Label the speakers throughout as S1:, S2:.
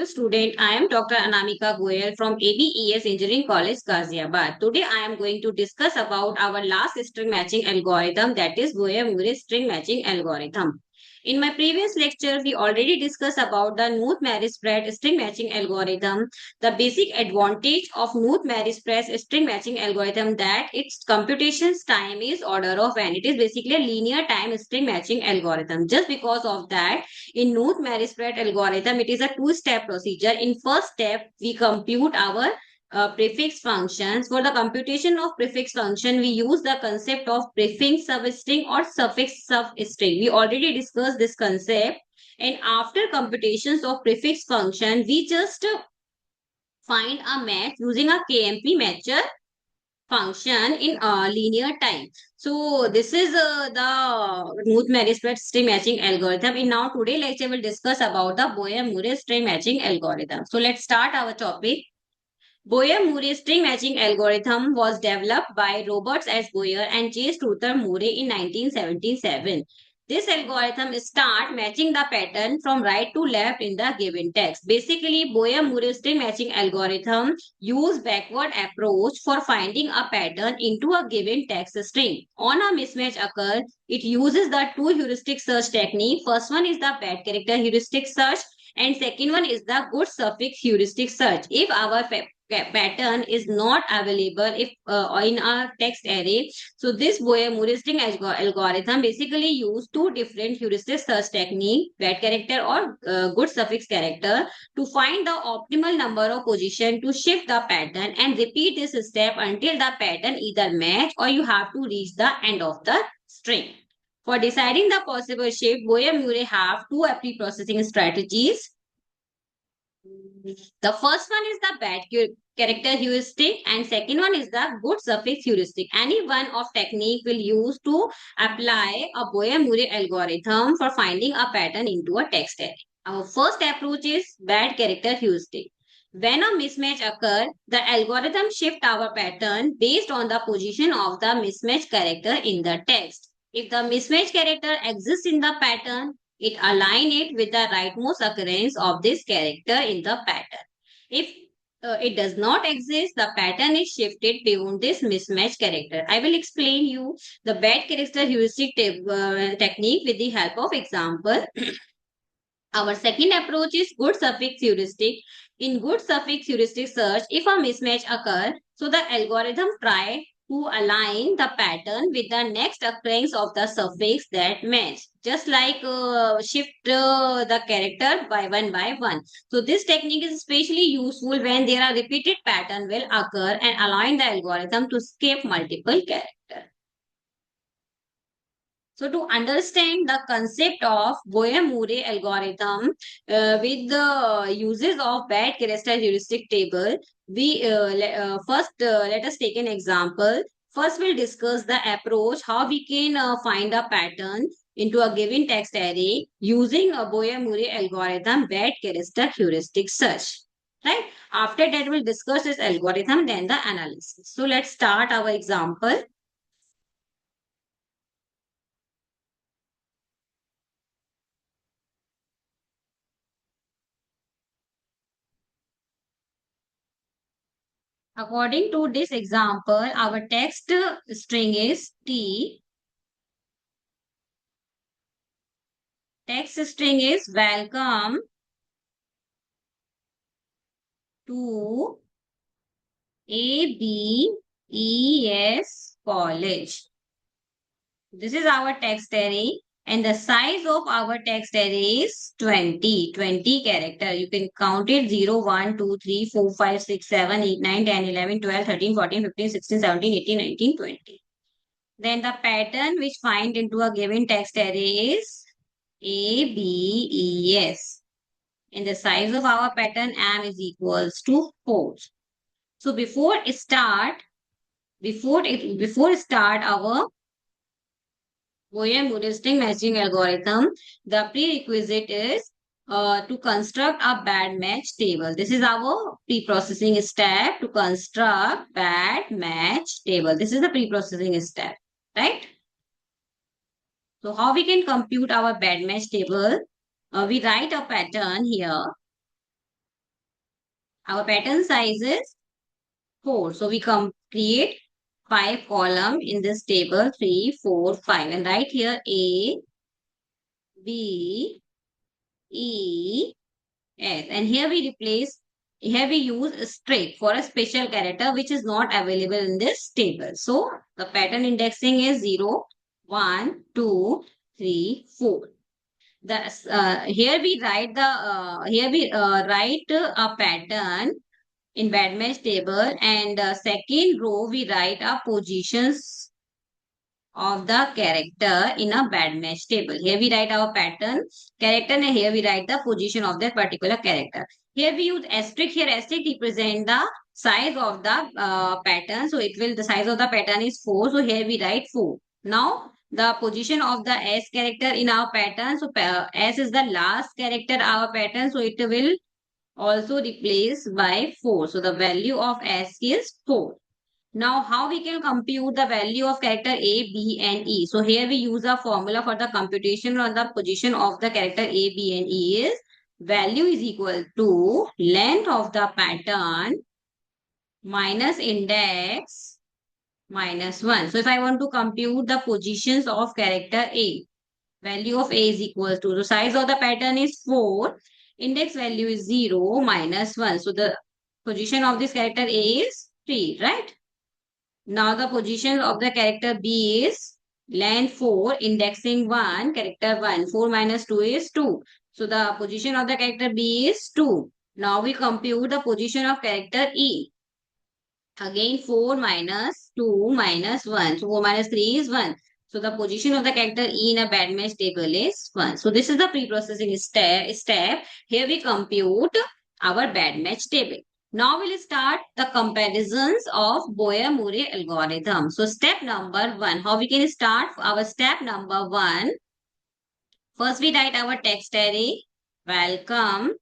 S1: student. I am Dr. Anamika Goyal from ABES Engineering College, Ghaziabad. Today I am going to discuss about our last string matching algorithm, that is Goyer-Murray string matching algorithm. In my previous lecture, we already discussed about the Knuth-Marey-Spread string matching algorithm. The basic advantage of Knuth-Marey-Spread string matching algorithm that its computations time is order of n. It is basically a linear time string matching algorithm. Just because of that, in Knuth-Marey-Spread algorithm, it is a two-step procedure. In first step, we compute our prefix functions. For the computation of prefix function, we use the concept of prefix substring or suffix substring. We already discussed this concept. And after computations of prefix function, we just find a match using a KMP matcher function in linear time. So this is the Knuth-Marey string matching algorithm. In now today lecture we'll discuss about the Boyer-Murray string matching algorithm. So let's start our topic. Boyer-Murray string matching algorithm was developed by Roberts S. Boyer and J. Struther Murray in 1977. This algorithm starts matching the pattern from right to left in the given text. Basically, Boyer-Murray string matching algorithm use backward approach for finding a pattern into a given text string. On a mismatch occur, it uses the two heuristic search technique. First one is the bad character heuristic search and second one is the good suffix heuristic search. If our pattern is not available if in a text array, so this Boyer-Murray string algorithm basically use two different heuristic search technique, bad character or good suffix character, to find the optimal number of position to shift the pattern and repeat this step until the pattern either match or you have to reach the end of the string. For deciding the possible shift, Boyer-Murray have two pre-processing strategies. The first one is the bad character heuristic and second one is the good suffix heuristic. Any one of technique will use to apply a Boyer-Murray algorithm for finding a pattern into a text array. Our first approach is bad character heuristic. When a mismatch occurs, the algorithm shift our pattern based on the position of the mismatch character in the text. If the mismatch character exists in the pattern, it align it with the rightmost occurrence of this character in the pattern. If it does not exist, the pattern is shifted beyond this mismatch character. I will explain you the bad character heuristic technique with the help of example. Our second approach is good suffix heuristic. In good suffix heuristic search, if a mismatch occurs, so the algorithm try to align the pattern with the next occurrence of the suffix that match. Just like shift the character by one. So this technique is especially useful when there are repeated pattern will occur and allowing the algorithm to skip multiple characters. So to understand the concept of Boyer-Murray algorithm with the uses of bad character heuristic table, we first let us take an example. First, we'll discuss the approach, how we can find a pattern into a given text array using a Boyer-Murray algorithm, bad character heuristic search. Right? After that, we'll discuss this algorithm, then the analysis. So let's start our example. According to this example, our text string is T. Text string is welcome to ABES College. This is our text array and the size of our text array is 20 character. You can count it 0, 1, 2, 3, 4, 5, 6, 7, 8, 9, 10, 11, 12, 13, 14, 15, 16, 17, 18, 19, 20. Then the pattern which find into a given text array is ABES. And the size of our pattern M is equals to 4. So before start our Boyer-Murray string matching algorithm, the prerequisite is to construct a bad match table. This is our pre-processing step to construct bad match table. This is the pre-processing step, right? So how we can compute our bad match table? We write a pattern here. Our pattern size is 4. So we create 5 column in this table, 3, 4, 5. And right here A, B, E, S. And here we use a string for a special character which is not available in this table. So the pattern indexing is 0, 1, 2, 3, 4. Here we write a pattern in bad match table, and second row we write our positions of the character in a bad match table. Here we write our pattern character, and here we write the position of that particular character. Here we use asterisk. Here asterisk represent the size of the pattern. So the size of the pattern is 4. So here we write 4. Now the position of the S character in our pattern. So S is the last character our pattern. So it will also replace by 4. So the value of S is 4. Now, how we can compute the value of character A, B, and E? So here we use a formula for the computation on the position of the character A, B, and E is value is equal to length of the pattern minus index minus 1. So if I want to compute the positions of character A, value of A is equal to, the size of the pattern is 4, index value is 0 minus 1. So the position of this character A is 3, right? Now the position of the character B is length 4, indexing 1, character 1. 4 minus 2 is 2. So the position of the character B is 2. Now we compute the position of character E. Again 4 minus 2 minus 1. So 4 minus 3 is 1. So the position of the character E in a bad match table is 1. So this is the pre-processing step. Here we compute our bad match table. Now we'll start the comparisons of Boyer-Murray algorithm. So step number 1. How we can start our step number 1? First we write our text array. Welcome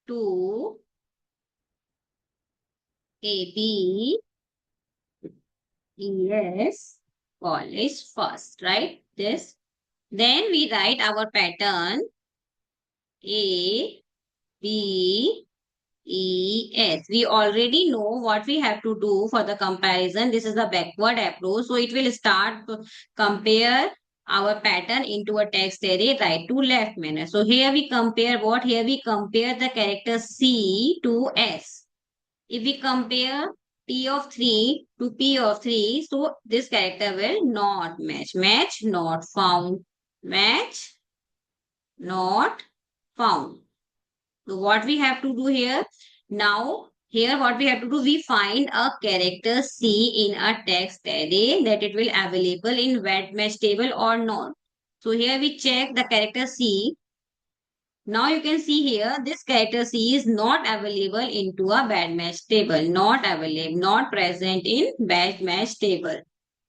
S1: to ABES college first, right? This. Then we write our pattern A, B, E, S. We already know what we have to do for the comparison. This is the backward approach. So it will start to compare our pattern into a text array right to left manner. So here we compare what? Here we compare the character C to S. If we compare T of 3 to P of 3, so this character will not match. Match not found. Match not found. So what we have to do here? Now, here what we have to do, we find a character C in a text array that it will available in wet match table or not. So here we check the character C. Now you can see here this character C is not available into a bad match table. Not available, not present in bad match table.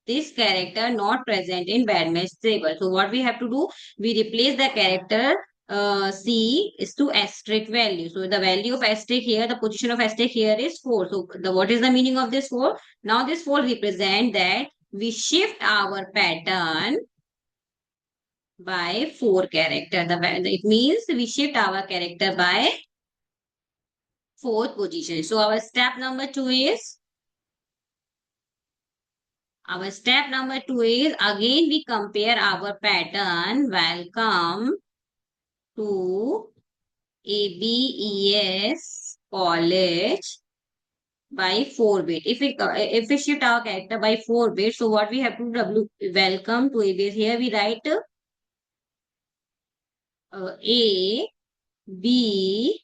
S1: This character not present in bad match table. So what we have to do? We replace the character C is to asterisk value. So the value of asterisk here, the position of asterisk here is 4. So what is the meaning of this 4? Now this 4 represent that we shift our pattern by 4 character. It means we shift our character by 4th position. So our step number 2 is again we compare our pattern welcome to ABES college by 4 bit. If we shift our character by 4 bit, so what we have to do? Welcome to ABES. Here we write A B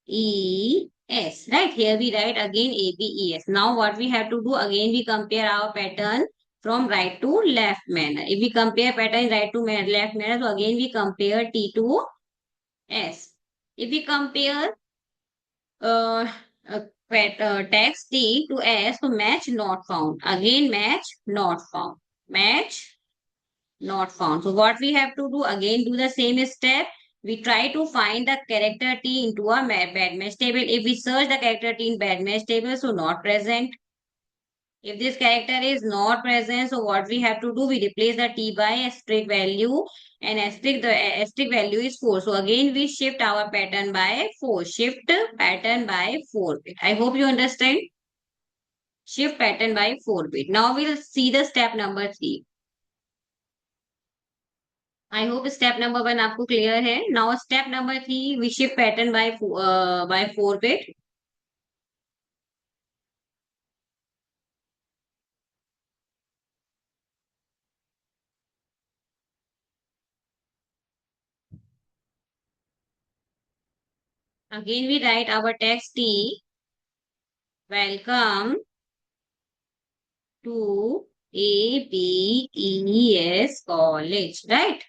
S1: E S. Right here we write again ABES. Now what we have to do? Again we compare our pattern from right to left manner. If we compare pattern right to left manner, so again we compare T to S. If we compare uh, text T to S, so match not found. Again match not found. Match not found. So what we have to do? Again do the same step. We try to find the character T into a bad match table. If we search the character T in bad match table, so not present. If this character is not present, so what we have to do, we replace the t by asterisk value, and asterisk value is 4. So again we shift our pattern by 4. Shift pattern by 4 bit. I hope you understand. Shift pattern by 4 bit. Now we'll see the step number 3. I hope step number 1 आपको clear है. Now step number 3, we shift pattern by 4 bit. Again we write our text T. Welcome to ABES college, right?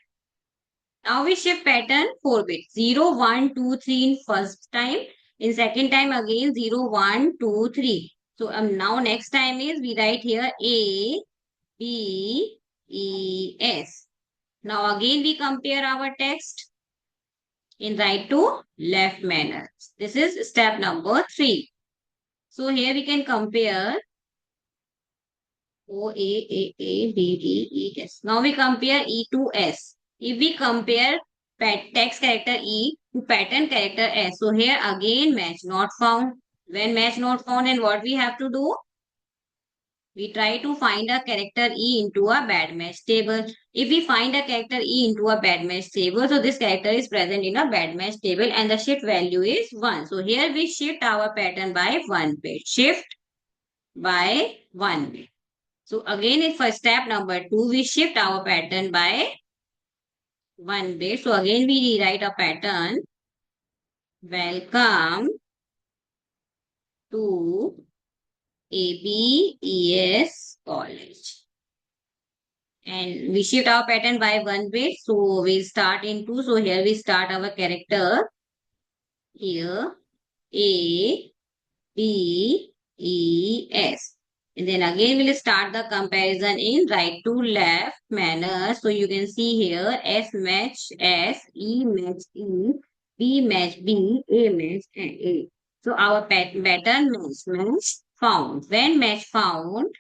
S1: Now we shift pattern 4 bits. 0, 1, 2, 3 in first time. In second time again 0, 1, 2, 3. So now next time is we write here ABES. Now again we compare our text in right to left manner. This is step number 3. So here we can compare O, A, B, D, E, S. Now we compare E to S. If we compare text character E to pattern character S, so here again match not found. When match not found, and what we have to do? We try to find a character E into a bad match table. If we find a character E into a bad match table, so this character is present in a bad match table and the shift value is 1. So here we shift our pattern by 1 bit. Shift by 1 bit. So again, if for step number 2, we shift our pattern by 1 bit. So again, we rewrite a pattern. Welcome to ABES college. And we shift our pattern by 1 bit. So we start in 2. So here we start our character. Here A, B, E, S. And then again we'll start the comparison in right to left manner. So you can see here S match S, E match E, B match B, A match and A. So our pattern match found. When match found,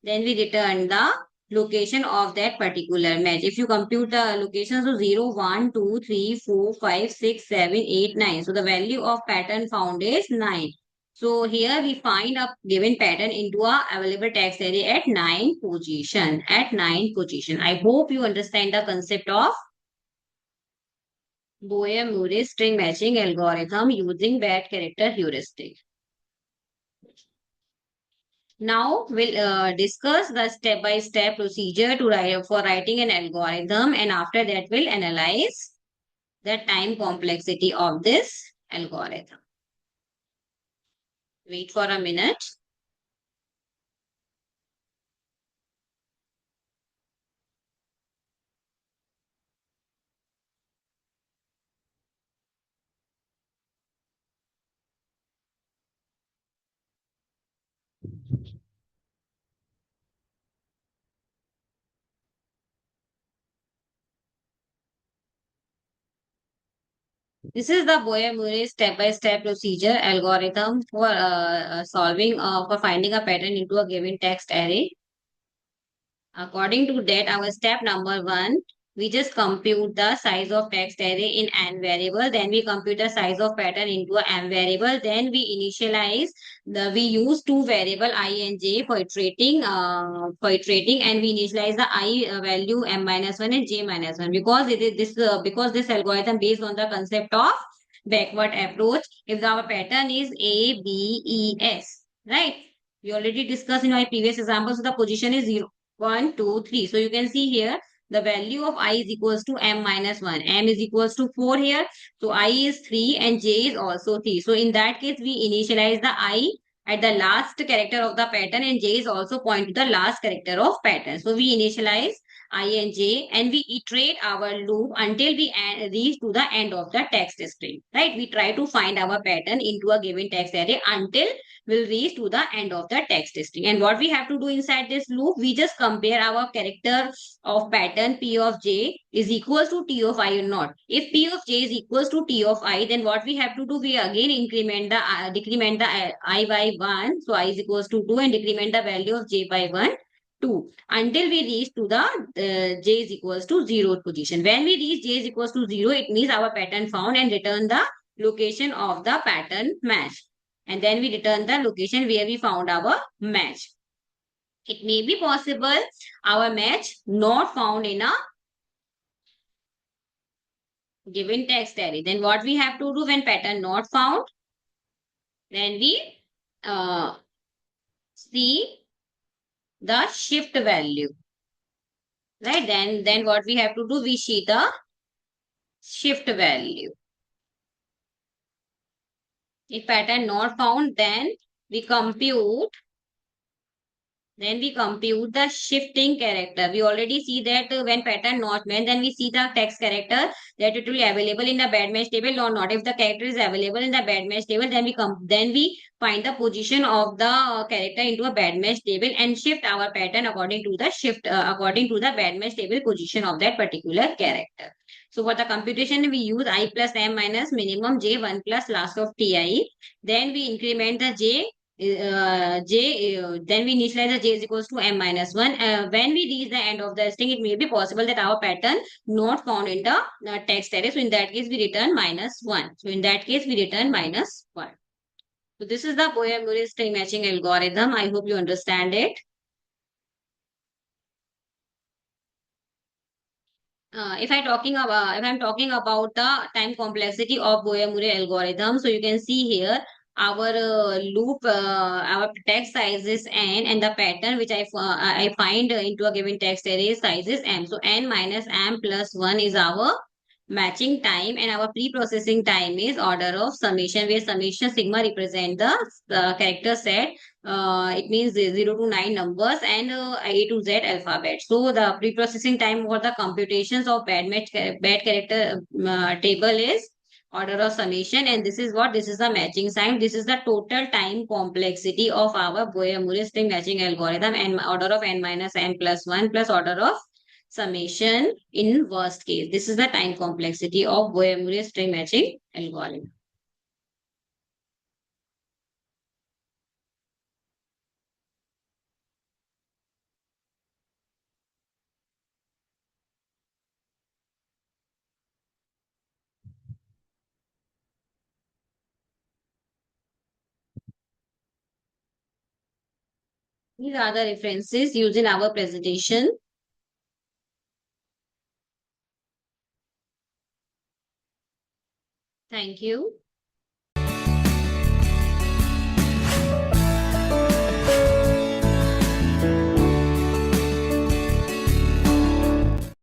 S1: then we return the location of that particular match. If you compute the locations, so 0, 1, 2, 3, 4, 5, 6, 7, 8, 9. So the value of pattern found is 9. So here we find a given pattern into a available text array at 9 position. At 9 position. I hope you understand the concept of Boyer-Murray string matching algorithm using bad character heuristic. Now we'll discuss the step-by-step procedure to write for writing an algorithm, and after that we'll analyze the time complexity of this algorithm. Wait for a minute. This is the Boyer-Murray step-by-step procedure algorithm for for finding a pattern into a given text array. According to that, our step number 1, we just compute the size of text array in n variable. Then we compute the size of pattern into a m variable. Then we initialize we use two variable I and j for iterating, and we initialize the I value m minus 1 and j minus 1 because it is because this algorithm based on the concept of backward approach. If our pattern is A, B, E, S, right? We already discussed in our previous example. So the position is 0. 1, 2, 3. So you can see here the value of I is equals to m minus 1. M is equals to 4 here. So I is 3 and j is also 3. So in that case, we initialize the I at the last character of the pattern and j is also point to the last character of pattern. So we initialize I and j, and we iterate our loop until we reach to the end of the text string, right? We try to find our pattern into a given text array until we'll reach to the end of the text string. And what we have to do inside this loop, we just compare our character of pattern p of j is equals to t of I or not. If p of j is equals to t of I, then what we have to do, we again decrement the I by 1. So I is equals to 2, and decrement the value of j by 1, 2, until we reach to the j is equals to 0 position. When we reach j is equals to 0, it means our pattern found, and return the location of the pattern match. And then we return the location where we found our match. It may be possible our match not found in a given text array. Then what we have to do when pattern not found? Then we uh, see the shift value. Right? Then what we have to do? We see the shift value. If pattern not found, then we compute the shifting character. We already see that when pattern not met, then we see the text character that it will be available in the bad match table or not. If the character is available in the bad match table, then we find the position of the character into a bad match table and shift our pattern according to the bad match table position of that particular character. So for the computation, we use I plus m minus minimum j 1 plus last of ti. Then we increment the then we initialize the j is equals to m minus 1. When we reach the end of the string, it may be possible that our pattern not found in the text array. So in that case, we return minus 1. So in that case, we return minus 1. So this is the Boyer-Murray string matching algorithm. I hope you understand it. If I'm talking about the time complexity of Boyer-Murray algorithm, so you can see here our our text size is n, and the pattern which I find into a given text array size is m. So n minus m plus 1 is our matching time, and our pre-processing time is order of summation, where summation sigma represent the character set. It means 0 to 9 numbers, and A to Z alphabet. So the pre-processing time for the computations of bad character table is order of summation, and this is the matching sign. This is the total time complexity of our Boyer-Murray string matching algorithm, and order of n minus n plus 1 plus order of summation in worst case. This is the time complexity of Boyer-Murray string matching algorithm. These are the references used in our presentation. Thank you.